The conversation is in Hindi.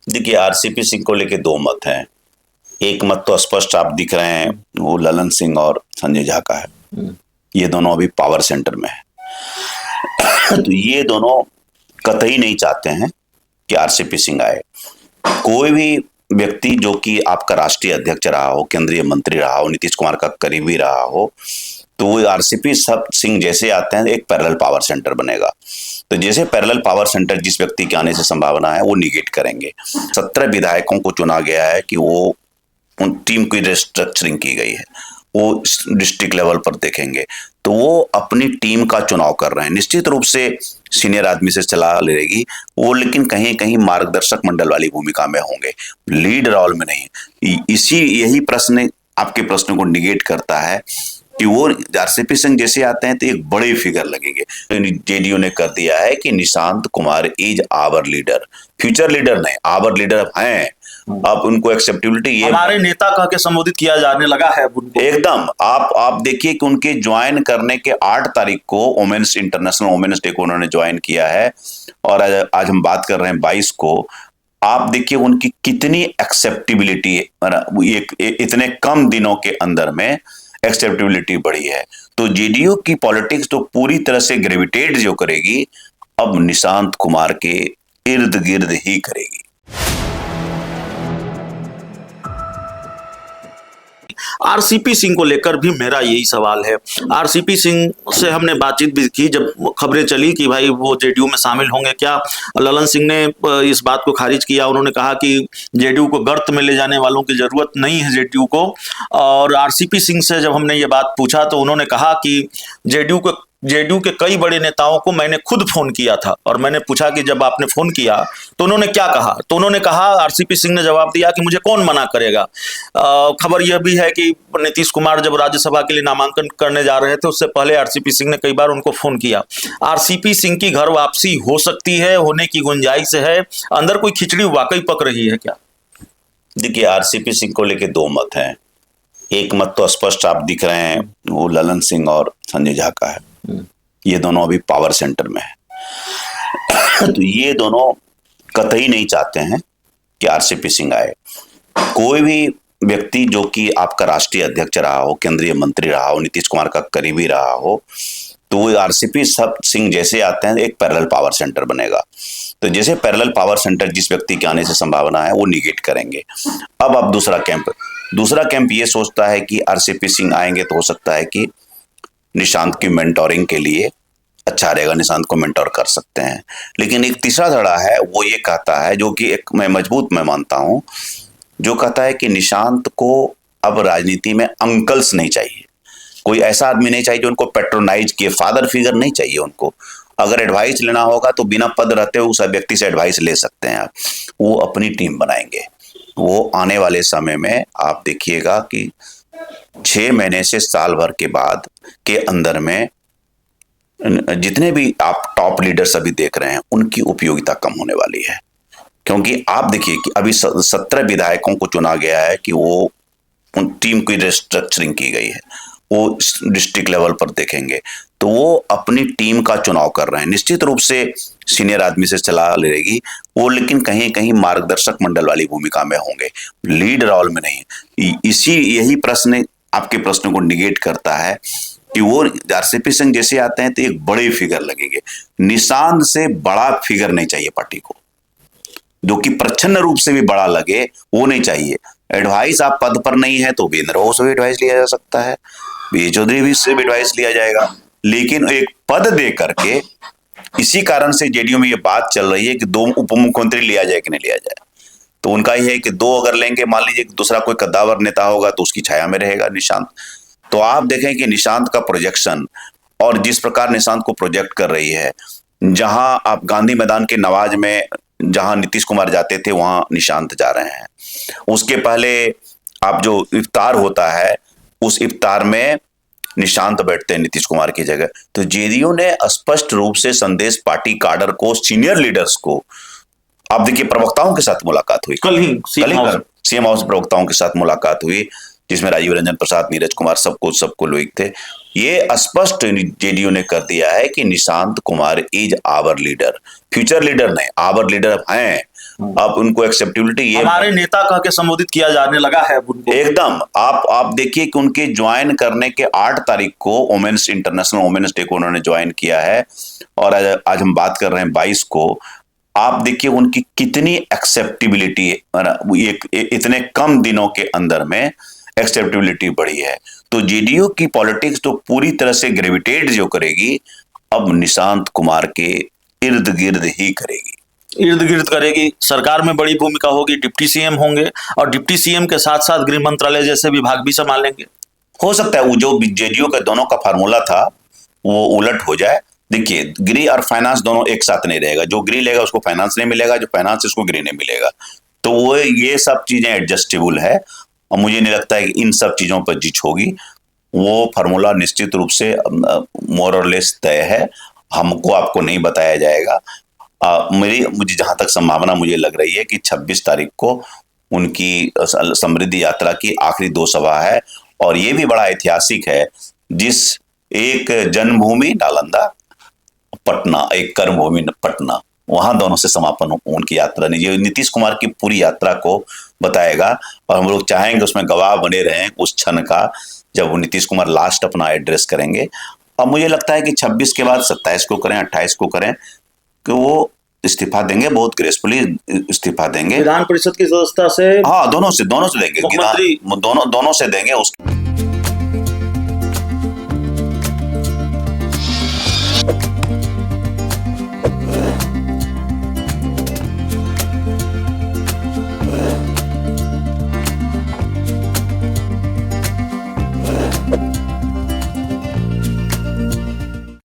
देखिए, आरसीपी सिंह को लेके दो मत हैं। एक मत तो स्पष्ट आप दिख रहे हैं, वो ललन सिंह और संजय झा का है। ये दोनों अभी पावर सेंटर में है। तो ये दोनों कतई नहीं चाहते हैं कि आरसीपी सिंह आए। कोई भी व्यक्ति जो कि आपका राष्ट्रीय अध्यक्ष रहा हो, केंद्रीय मंत्री रहा हो, नीतीश कुमार का करीबी रहा हो, तो वो आरसीपी सब सिंह जैसे आते हैं एक पैरेलल पावर सेंटर बनेगा। तो जैसे पैरेलल पावर सेंटर जिस व्यक्ति के आने से संभावना है वो निगेट करेंगे। 17 विधायकों को चुना गया है कि वो उन टीम की रिस्ट्रक्चरिंग की गई है, वो डिस्ट्रिक्ट लेवल पर देखेंगे। तो वो अपनी टीम का चुनाव कर रहे हैं। निश्चित रूप से सीनियर आदमी से सलाह लेगी वो, लेकिन कहीं कहीं मार्गदर्शक मंडल वाली भूमिका में होंगे, लीड रोल में नहीं। यही प्रश्न आपके प्रश्न को निगेट करता है कि वो आरसीपी सिंह जैसे आते हैं तो एक बड़े फिगर लगेंगे। जेडीयू ने कर दिया है कि Nishant Kumar is our leader, future leader नहीं, आवर लीडर हैं। अब उनको एक्सेप्टेबिलिटी ये हमारे नेता कह के संबोधित किया जाने लगा है उनको। एकदम आप देखिए कि उनके ज्वाइन करने के 8 तारीख को वोमेन्स इंटरनेशनल वोमेन्स डे को उन्होंने ज्वाइन किया है, और आज हम बात कर रहे हैं 22 को। आप देखिए उनकी कितनी एक्सेप्टेबिलिटी इतने कम दिनों के अंदर में एक्सेप्टेबिलिटी बढ़ी है। तो जेडीयू की पॉलिटिक्स तो पूरी तरह से ग्रेविटेट जो करेगी अब निशांत कुमार के इर्द गिर्द ही करेगी। आरसीपी सिंह को लेकर भी मेरा यही सवाल है। आरसीपी सिंह से हमने बातचीत भी की जब खबरें चली कि भाई वो जेडीयू में शामिल होंगे क्या। ललन सिंह ने इस बात को खारिज किया। उन्होंने कहा कि जेडीयू को गर्त में ले जाने वालों की जरूरत नहीं है जेडीयू को। और आरसीपी सिंह से जब हमने ये बात पूछा तो उन्होंने कहा कि जेडीयू के कई बड़े नेताओं को मैंने खुद फोन किया था, और मैंने पूछा कि जब आपने फोन किया तो उन्होंने क्या कहा। तो उन्होंने कहा, आरसीपी सिंह ने जवाब दिया कि मुझे कौन मना करेगा। खबर यह भी है कि नीतीश कुमार जब राज्यसभा के लिए नामांकन करने जा रहे थे उससे पहले आरसीपी सिंह ने कई बार उनको फोन किया। आरसीपी सिंह की घर वापसी हो सकती है, होने की गुंजाइश है। अंदर कोई खिचड़ी वाकई पक रही है क्या? देखिए, आरसीपी सिंह को लेके दो मत हैं। एक मत तो स्पष्ट आप दिख रहे हैं, वो ललन सिंह और संजय झा का है। ये दोनों अभी पावर सेंटर में है। तो ये दोनों कतई नहीं चाहते हैं कि आरसीपी सिंह आए। कोई भी व्यक्ति जो कि आपका राष्ट्रीय अध्यक्ष रहा हो, केंद्रीय मंत्री रहा हो, नीतीश कुमार का करीबी रहा हो, तो वो आरसीपी सब सिंह जैसे आते हैं एक पैरेलल पावर सेंटर बनेगा। तो जैसे पैरेलल पावर सेंटर जिस व्यक्ति के आने से संभावना है वो निगेट करेंगे। अब दूसरा कैंप ये सोचता है कि आरसीपी सिंह आएंगे तो हो सकता है कि निशांत की मेंटोरिंग के लिए अच्छा रहेगा, निशांत को मेंटोर कर सकते हैं। लेकिन एक तीसरा धड़ा है, वो ये कहता है, जो कि एक मैं मानता हूं, जो कहता है कि निशांत को अब राजनीति में अंकल्स नहीं चाहिए। कोई ऐसा आदमी नहीं चाहिए जो उनको पेट्रोनाइज किए, फादर फिगर नहीं चाहिए उनको। अगर एडवाइस लेना होगा तो बिना पद रहते हुए उस व्यक्ति से एडवाइस ले सकते हैं आप। वो अपनी टीम बनाएंगे। वो आने वाले समय में आप देखिएगा कि 6 महीने से साल भर के बाद के अंदर में जितने भी आप टॉप लीडर्स अभी देख रहे हैं उनकी उपयोगिता कम होने वाली है। क्योंकि आप देखिए कि अभी 17 विधायकों को चुना गया है कि वो उन टीम की रिस्ट्रक्चरिंग की गई है, वो डिस्ट्रिक्ट लेवल पर देखेंगे। तो वो अपनी टीम का चुनाव कर रहे हैं। निश्चित रूप से सीनियर आदमी से सलाह लेगी वो, लेकिन कहीं कहीं मार्गदर्शक मंडल वाली भूमिका में होंगे, लीड रोल में नहीं। यही प्रश्न आपके प्रश्न को निगेट करता है कि वो आरसीपी सिंह जैसे आते हैं तो एक बड़े फिगर लगेंगे। निशांत से बड़ा फिगर नहीं चाहिए पार्टी को, जो कि प्रच्छन्न रूप से भी बड़ा लगे, वो नहीं चाहिए। एडवाइस आप पद पर नहीं है तो वीरेंद्र से भी एडवाइस लिया जा सकता है, बी चौधरी भी से भी एडवाइस लिया जाएगा, लेकिन एक पद दे करके। इसी कारण से जेडीयू में ये बात चल रही है कि 2 उप मुख्यमंत्री लिया जाए कि नहीं लिया जाए। तो उनका ये है कि 2 अगर लेंगे, मान लीजिए दूसरा कोई कद्दावर नेता होगा तो उसकी छाया में रहेगा निशांत। तो आप देखें कि निशांत का प्रोजेक्शन और जिस प्रकार निशांत को प्रोजेक्ट कर रही है, जहां आप गांधी मैदान के नवाज में जहां नीतीश कुमार जाते थे वहां निशांत जा रहे हैं। उसके पहले आप जो इफ्तार होता है उस इफ्तार में निशांत बैठते हैं नीतीश कुमार की जगह। तो जेडीयू ने स्पष्ट रूप से संदेश पार्टी काडर को, सीनियर लीडर्स को, आप देखिए प्रवक्ताओं के साथ मुलाकात हुई, कल ही सीएम हाउस प्रवक्ताओं के साथ मुलाकात हुई, जिसमें राजीव रंजन प्रसाद, नीरज कुमार सबको लोग थे। ये स्पष्ट जेडीयू ने कर दिया है कि Nishant Kumar is our leader, future leader नहीं, आवर लीडर हैं। अब उनको एक्सेप्टेबिलिटी ये हमारे नेता कह के संबोधित किया जाने लगा है उनको। एकदम आप देखिए कि उनके ज्वाइन करने के 8 तारीख को वुमेन्स इंटरनेशनल वुमेन्स डे को उन्होंने ज्वाइन किया है, और आज हम बात कर रहे हैं 22 को। आप देखिए उनकी कितनी एक्सेप्टेबिलिटी इतने कम दिनों के अंदर में एक्सेप्टेबिलिटी बढ़ी है। तो जेडीयू की पॉलिटिक्स तो पूरी तरह से ग्रेविटेट जो करेगी अब निशांत कुमार के इर्द गिर्द ही करेगी, इर्द गिर्द करेगी। सरकार में बड़ी भूमिका होगी, डिप्टी सीएम होंगे, और डिप्टी सीएम के साथ साथ गृह मंत्रालय जैसे विभाग भी संभालेंगे। हो सकता है वो जो जेडीयू का दोनों का फार्मूला था वो उलट हो जाए। देखिए गृह और फाइनेंस दोनों एक साथ नहीं रहेगा, जो गृह लेगा उसको फाइनेंस नहीं मिलेगा, जो फाइनेंस उसको गृह नहीं मिलेगा। तो वो ये सब चीजें एडजस्टेबल है, और मुझे नहीं लगता है कि इन सब चीजों पर जिच होगी। वो फार्मूला निश्चित रूप से मोर और लेस तय है, हमको आपको नहीं बताया जाएगा। मुझे जहां तक संभावना मुझे लग रही है कि 26 तारीख को उनकी समृद्धि यात्रा की आखिरी 2 सभा है, और ये भी बड़ा ऐतिहासिक है। जिस एक जन्मभूमि नालंदा, पटना, एक कर्मभूमि पटना, वहां दोनों से समापन उनकी यात्रा नहीं, ये नीतीश कुमार की पूरी यात्रा को बताएगा, और हम लोग चाहेंगे उसमें गवाह बने रहें उस क्षण का जब वो नीतीश कुमार लास्ट अपना एड्रेस करेंगे। और मुझे लगता है कि 26 के बाद 27 को करें, 28 को करें, कि वो इस्तीफा देंगे, बहुत ग्रेसफुली इस्तीफा देंगे विधान परिषद की सदस्यता से। हाँ, दोनों से देंगे, मुख्यमंत्री दोनों से देंगे।